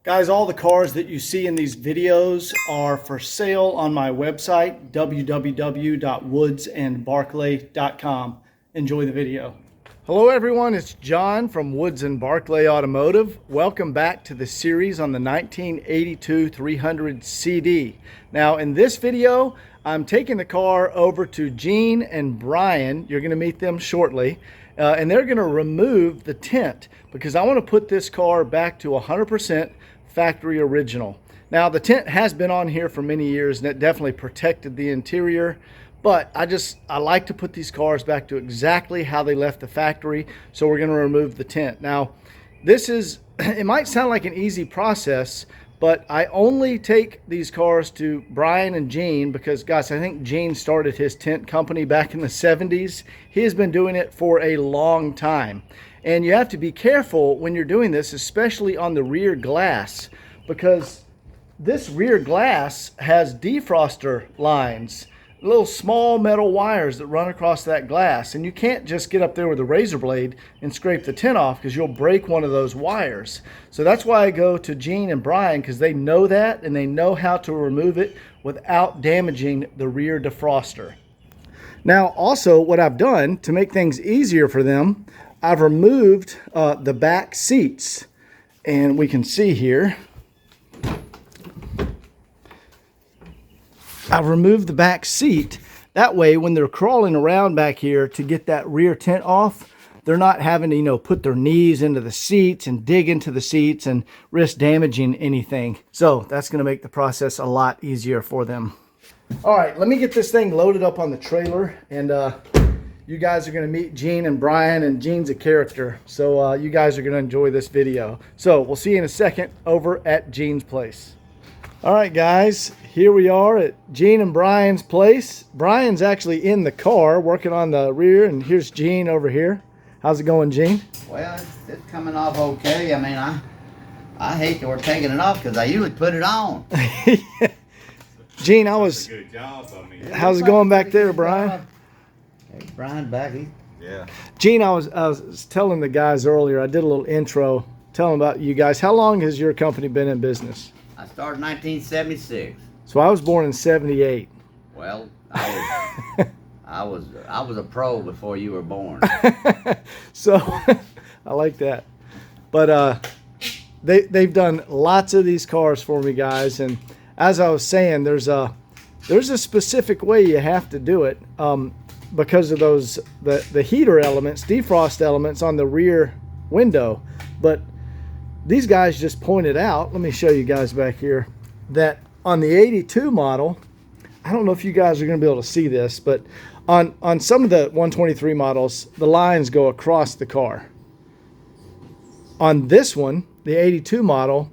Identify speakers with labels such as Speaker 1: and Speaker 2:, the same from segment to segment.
Speaker 1: Guys, all the cars that you see in these videos are for sale on my website, www.woodsandbarclay.com. Enjoy the video. Hello everyone, it's John from Woods and Barclay Automotive. Welcome back to the series on the 1982 300 CD. Now in this video, I'm taking the car over to Gene and Brian. You're going to meet them shortly. And they're going to remove the tint because I want to put this car back to 100% factory original. Now the tint has been on here for many years and it definitely protected the interior, but I like to put these cars back to exactly how they left the factory, so we're going to remove the tint. Now this is, it might sound like an easy process, but I only take these cars to Brian and Gene because, guys, I think Gene started his tint company back in the 70s. He has been doing it for a long time. And you have to be careful when you're doing this, especially on the rear glass, because this rear glass has defroster lines, little small metal wires that run across that glass. And you can't just get up there with a razor blade and scrape the tint off because you'll break one of those wires. So that's why I go to Gene and Brian, because they know that and they know how to remove it without damaging the rear defroster. Now also what I've done to make things easier for them, I've removed the back seats, and we can see here I've removed the back seat. That way when they're crawling around back here to get that rear tint off, they're not having to, put their knees into the seats and dig into the seats and risk damaging anything. So that's going to make the process a lot easier for them. All right, let me get this thing loaded up on the trailer, and you guys are going to meet Gene and Brian, and Gene's a character, so you guys are going to enjoy this video. So we'll see you in a second over at Gene's place. All right, guys, here we are at Gene and Brian's place. Brian's actually in the car working on the rear, and here's Gene over here. How's it going, Gene?
Speaker 2: Well, it's coming off okay. I mean, I hate that we're taking it off because I usually put it on.
Speaker 1: Gene,
Speaker 3: Good job,
Speaker 1: how's it going back there, Brian?
Speaker 2: Hey, Brian back.
Speaker 3: Yeah.
Speaker 1: Gene, I was telling the guys earlier, I did a little intro telling about you guys. How long has your company been in business?
Speaker 2: I started in 1976.
Speaker 1: So I was born in 78.
Speaker 2: Well, I was a pro before you were born.
Speaker 1: So I like that. But they've done lots of these cars for me, guys, and as I was saying, there's a specific way you have to do it because of those the heater elements, defrost elements on the rear window. But these guys just pointed out, let me show you guys back here, that on the 82 model, I don't know if you guys are going to be able to see this, but on some of the 123 models, the lines go across the car. On this one, the 82 model,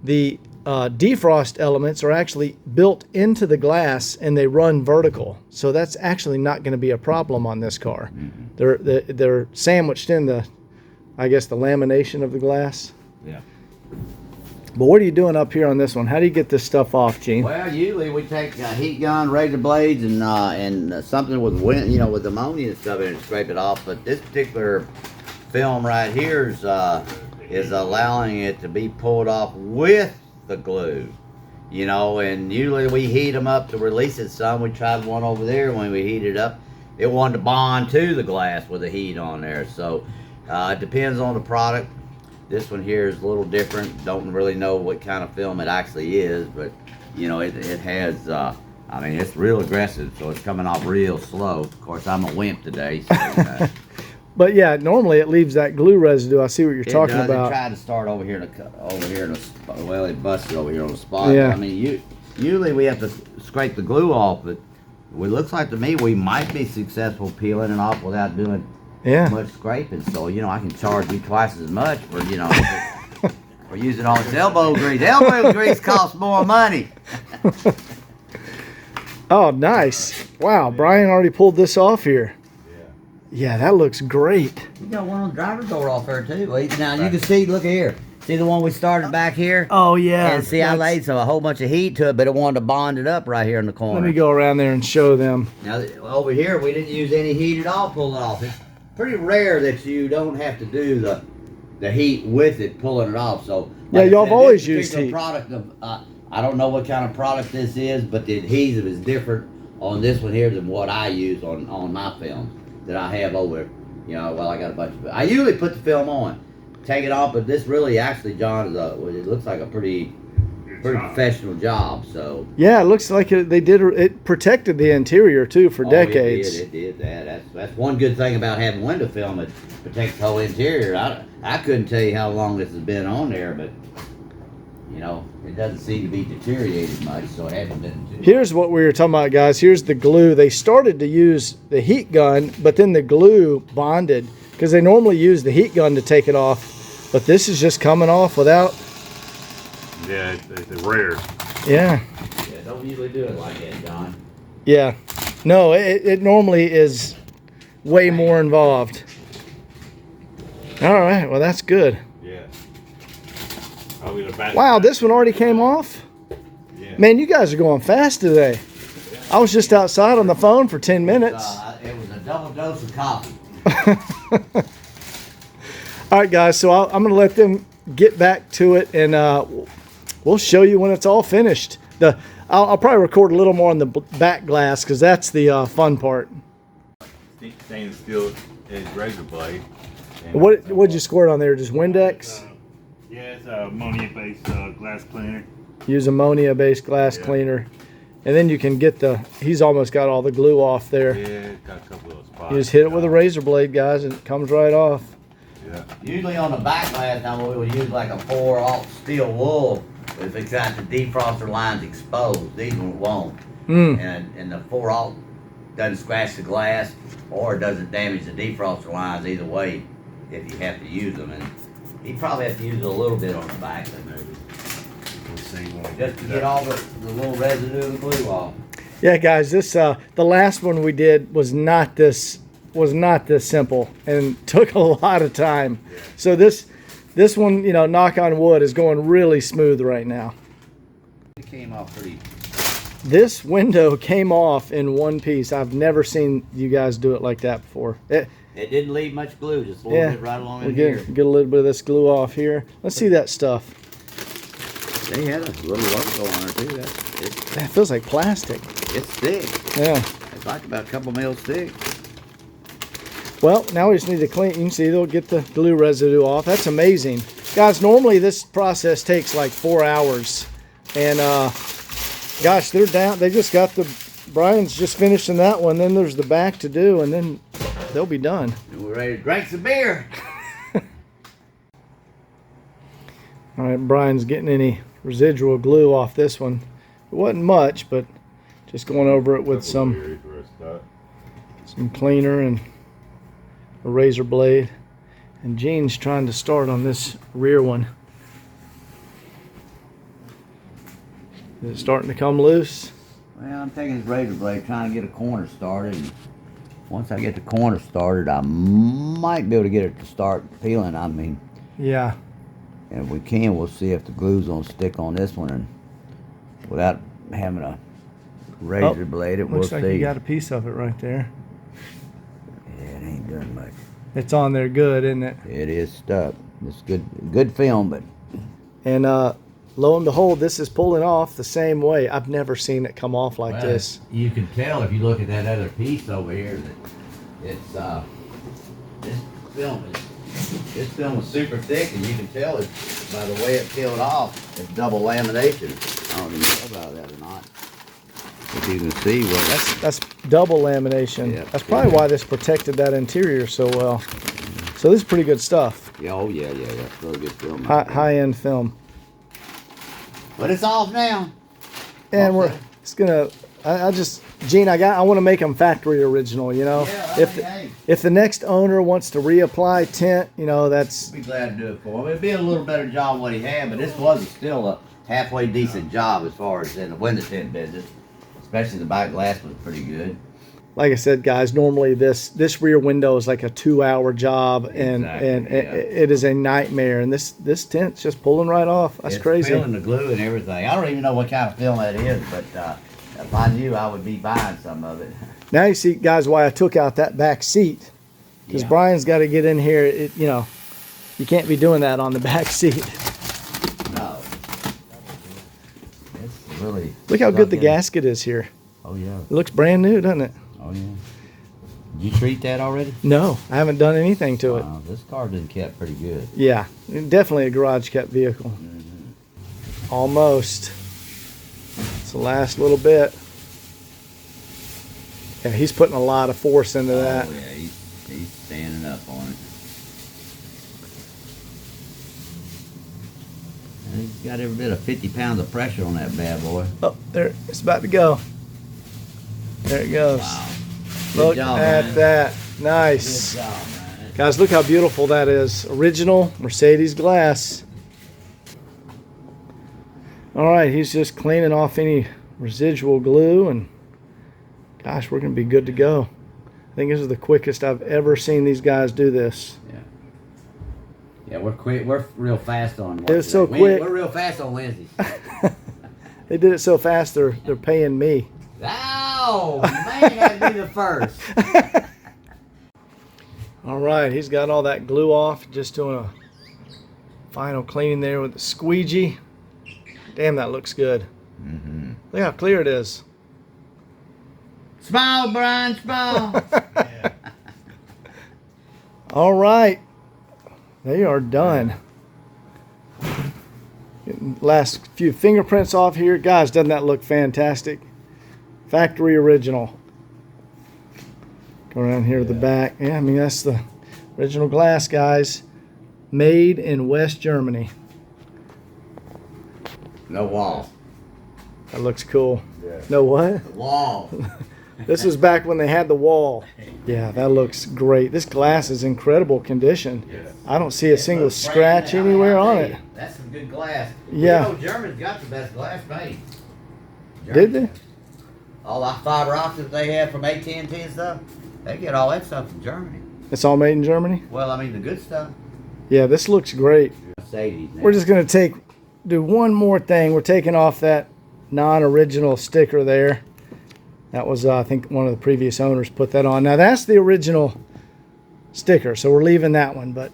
Speaker 1: the defrost elements are actually built into the glass and they run vertical. So that's actually not going to be a problem on this car. Mm-hmm. They're sandwiched in the, I guess, the lamination of the glass.
Speaker 2: Yeah.
Speaker 1: But what are you doing up here on this one? How do you get this stuff off, Gene?
Speaker 2: Well, usually we take a heat gun, razor blades, and something with wind, with ammonia and stuff in it to scrape it off. But this particular film right here is allowing it to be pulled off with the glue, and usually we heat them up to release it some. We tried one over there. When we heated it up, it wanted to bond to the glass with the heat on there. So it depends on the product. This one here is a little different. Don't really know what kind of film it actually is, but it has I mean, it's real aggressive, so it's coming off real slow. Of course, I'm a wimp today, so
Speaker 1: but yeah, normally it leaves that glue residue. I see what you're talking about.
Speaker 2: It tried to start over here well, it busted over here on the spot.
Speaker 1: Yeah.
Speaker 2: I mean, usually we have to scrape the glue off, but it looks like to me we might be successful peeling it off without doing much scraping. So I can charge you twice as much for for using all this elbow grease. Elbow grease costs more money.
Speaker 1: Oh, nice! Wow, Brian already pulled this off here. Yeah, that looks great.
Speaker 2: You got one on the driver's door off there too. Now you can see, look here. See the one we started back here?
Speaker 1: Oh yeah.
Speaker 2: And see, I laid a whole bunch of heat to it, but it wanted to bond it up right here in the corner.
Speaker 1: Let me go around there and show them.
Speaker 2: Now over here, we didn't use any heat at all. Pull it off. It's pretty rare that you don't have to do the heat with it, pulling it off. So
Speaker 1: yeah,
Speaker 2: like
Speaker 1: y'all have always
Speaker 2: this
Speaker 1: used heat.
Speaker 2: Product of, I don't know what kind of product this is, but the adhesive is different on this one here than what I use on my film that I have over. You know, well, I got a bunch of. I usually put the film on, take it off, but this really, actually, John, is it looks like a pretty professional job. So
Speaker 1: yeah, it looks like they did. It protected the interior too for decades.
Speaker 2: It did that. That's one good thing about having window film. It protects the whole interior. I couldn't tell you how long this has been on there, but you know, it doesn't seem to be deteriorated much, so it hasn't been too.
Speaker 1: Here's what we were talking about, guys. Here's the glue. They started to use the heat gun, but then the glue bonded because they normally use the heat gun to take it off, but this is just coming off without.
Speaker 3: Yeah, it's rare.
Speaker 1: Yeah.
Speaker 2: Yeah, don't usually do it like that, John.
Speaker 1: Yeah. No, it normally is way more involved. All right. Well, that's good.
Speaker 3: Yeah. I'll be the back.
Speaker 1: Wow, this one already came off?
Speaker 3: Yeah.
Speaker 1: Man, you guys are going fast today. I was just outside on the phone for 10 minutes.
Speaker 2: It was a double dose of coffee.
Speaker 1: All right, guys, so I'm going to let them get back to it, and we'll show you when it's all finished. I'll probably record a little more on the back glass because that's the fun part.
Speaker 3: Stainless steel is razor blade.
Speaker 1: What'd you squirt on there? Just Windex?
Speaker 3: Yeah, it's a ammonia-based glass cleaner.
Speaker 1: Use ammonia-based glass cleaner. And then you can get he's almost got all the glue off there.
Speaker 3: Yeah, it's got a couple of spots.
Speaker 1: You just hit it with a razor blade, guys, and it comes right off.
Speaker 3: Yeah.
Speaker 2: Usually on the back glass, now we would use like a 4/0 steel wool if it's got the defroster lines exposed. These ones won't. And the 4/0 doesn't scratch the glass or it doesn't damage the defroster lines either way if you have to use them. And you probably have to use it a little bit on the back of maybe.
Speaker 3: We'll see when we
Speaker 2: Just to get all the little residue of the glue off.
Speaker 1: Yeah, guys, this the last one we did was not this simple and took a lot of time.
Speaker 3: Yeah.
Speaker 1: So this one, you know, knock on wood, is going really smooth right now.
Speaker 2: It came off pretty.
Speaker 1: This window came off in one piece. I've never seen you guys do it like that before.
Speaker 2: It didn't leave much glue, just a little bit right along in here.
Speaker 1: Get a little bit of this glue off here. Let's see that stuff.
Speaker 2: They had a little logo on it too.
Speaker 1: That feels like plastic.
Speaker 2: It's thick.
Speaker 1: Yeah.
Speaker 2: It's like about a couple mils thick.
Speaker 1: Well, now we just need to clean. You can see they'll get the glue residue off. That's amazing. Guys, normally this process takes like 4 hours. And gosh, they're down. They just got Brian's just finishing that one. Then there's the back to do, and then they'll be done.
Speaker 2: And we're ready to drink some beer.
Speaker 1: All right, Brian's getting any residual glue off this one. It wasn't much, but just going over it with some cleaner and a razor blade. And Gene's trying to start on this rear one. Is it starting to come loose?
Speaker 2: Well, I'm taking this razor blade, trying to get a corner started. And once I get the corner started, I might be able to get it to start peeling. I mean,
Speaker 1: Yeah.
Speaker 2: and if we can, we'll see if the glue's gonna stick on this one, and without having a razor blade, it will
Speaker 1: Looks like
Speaker 2: see.
Speaker 1: you got a piece of it right there.
Speaker 2: Yeah, it ain't doing much.
Speaker 1: It's on there good, isn't it?
Speaker 2: It is stuck. It's good film, but
Speaker 1: And lo and behold, this is pulling off the same way. I've never seen it come off like this.
Speaker 2: You can tell if you look at that other piece over here that it's this film is super thick, and you can tell it by the way it peeled off. It's double lamination. I don't even know about that or not. If you can see what
Speaker 1: That's double lamination.
Speaker 2: Yeah.
Speaker 1: That's probably why this protected that interior so well. So this is pretty good stuff.
Speaker 2: Yeah, oh yeah, that's really good film.
Speaker 1: High-end film.
Speaker 2: But it's off now.
Speaker 1: And
Speaker 2: Okay.
Speaker 1: it's gonna. Gene, I want to make them factory original. You know,
Speaker 2: Yeah,
Speaker 1: if the next owner wants to reapply tint, you know, that's.
Speaker 2: I'd be glad to do it for him. It'd be a little better job than what he had, but this was still a halfway decent job as far as in the window tint business. Especially the back glass was pretty good.
Speaker 1: Like I said, guys, normally this rear window is like a 2-hour job, and
Speaker 2: Exactly, yeah.
Speaker 1: it is a nightmare. And this tint's just pulling right off. That's
Speaker 2: It's
Speaker 1: crazy.
Speaker 2: peeling the glue and everything. I don't even know what kind of film that is, but if I knew, I would be buying some of it.
Speaker 1: Now you see, guys, why I took out that back seat, because
Speaker 2: Yeah.
Speaker 1: Brian's got to get in here. You know, You can't be doing that on the back seat.
Speaker 2: No. It's really.
Speaker 1: Look how good the
Speaker 2: stuck in.
Speaker 1: gasket is here.
Speaker 2: Oh yeah.
Speaker 1: It looks brand new, doesn't it?
Speaker 2: Oh yeah. Did you treat that already?
Speaker 1: No, I haven't done anything to it.
Speaker 2: Wow, this car been kept pretty good.
Speaker 1: Yeah, definitely a garage kept vehicle. Almost. It's the last little bit. Yeah, he's putting a lot of force into that.
Speaker 2: Oh yeah, he's standing up on it. And he's got every bit of 50 pounds of pressure on that bad boy.
Speaker 1: Oh, there, it's about to go. There it goes.
Speaker 2: Wow.
Speaker 1: Look
Speaker 2: Good job,
Speaker 1: at
Speaker 2: man.
Speaker 1: that. Nice.
Speaker 2: Good job, man.
Speaker 1: Guys, look how beautiful that is. Original Mercedes glass. All right, he's just cleaning off any residual glue, and gosh, we're going to be good to go. I think this is the quickest I've ever seen these guys do this.
Speaker 2: Yeah. Yeah, we're quick. We're real fast on.
Speaker 1: It was so
Speaker 2: Wednesday.
Speaker 1: quick.
Speaker 2: We're real fast on Wednesdays.
Speaker 1: They did it so fast, they're paying me.
Speaker 2: Oh man, that'd be the first.
Speaker 1: All right, he's got all that glue off, just doing a final cleaning there with the squeegee. Damn, that looks good.
Speaker 2: Mm-hmm.
Speaker 1: Look how clear it is.
Speaker 2: Smile, Brian, smile.
Speaker 1: All right, they are done. Getting last few fingerprints off here. Guys, doesn't that look fantastic? Factory original. Go around here to the back. Yeah, I mean, that's the original glass, guys. Made in West Germany.
Speaker 2: No wall.
Speaker 1: That looks cool.
Speaker 3: Yeah.
Speaker 1: No what?
Speaker 2: Wall.
Speaker 1: This is back when they had the wall. Yeah, that looks great. This glass is incredible condition.
Speaker 3: Yeah.
Speaker 1: I don't see a single scratch anywhere on it.
Speaker 2: That's some good glass.
Speaker 1: Yeah.
Speaker 2: You know, Germans got the best glass made.
Speaker 1: Did they?
Speaker 2: All the fiber optics they have from AT&T and stuff, they get all that stuff from Germany.
Speaker 1: It's all made in Germany?
Speaker 2: Well, I mean, the good stuff.
Speaker 1: Yeah, this looks great.
Speaker 2: Mercedes.
Speaker 1: We're just going to do one more thing. We're taking off that non-original sticker there. That was, I think, one of the previous owners put that on. Now, that's the original sticker, so we're leaving that one, and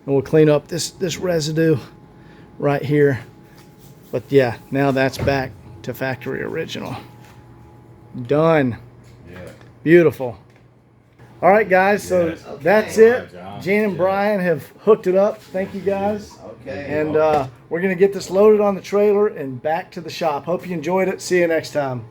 Speaker 1: we'll clean up this residue right here. But yeah, now that's back to factory original. Done.
Speaker 3: Yeah.
Speaker 1: Beautiful. All right, guys, so
Speaker 3: Yes.
Speaker 1: that's
Speaker 2: Okay.
Speaker 1: it.
Speaker 3: All right, John.
Speaker 1: Gene and
Speaker 3: Yeah.
Speaker 1: Brian have hooked it up. Thank you, guys.
Speaker 2: Okay.
Speaker 1: And we're going to get this loaded on the trailer and back to the shop. Hope you enjoyed it. See you next time.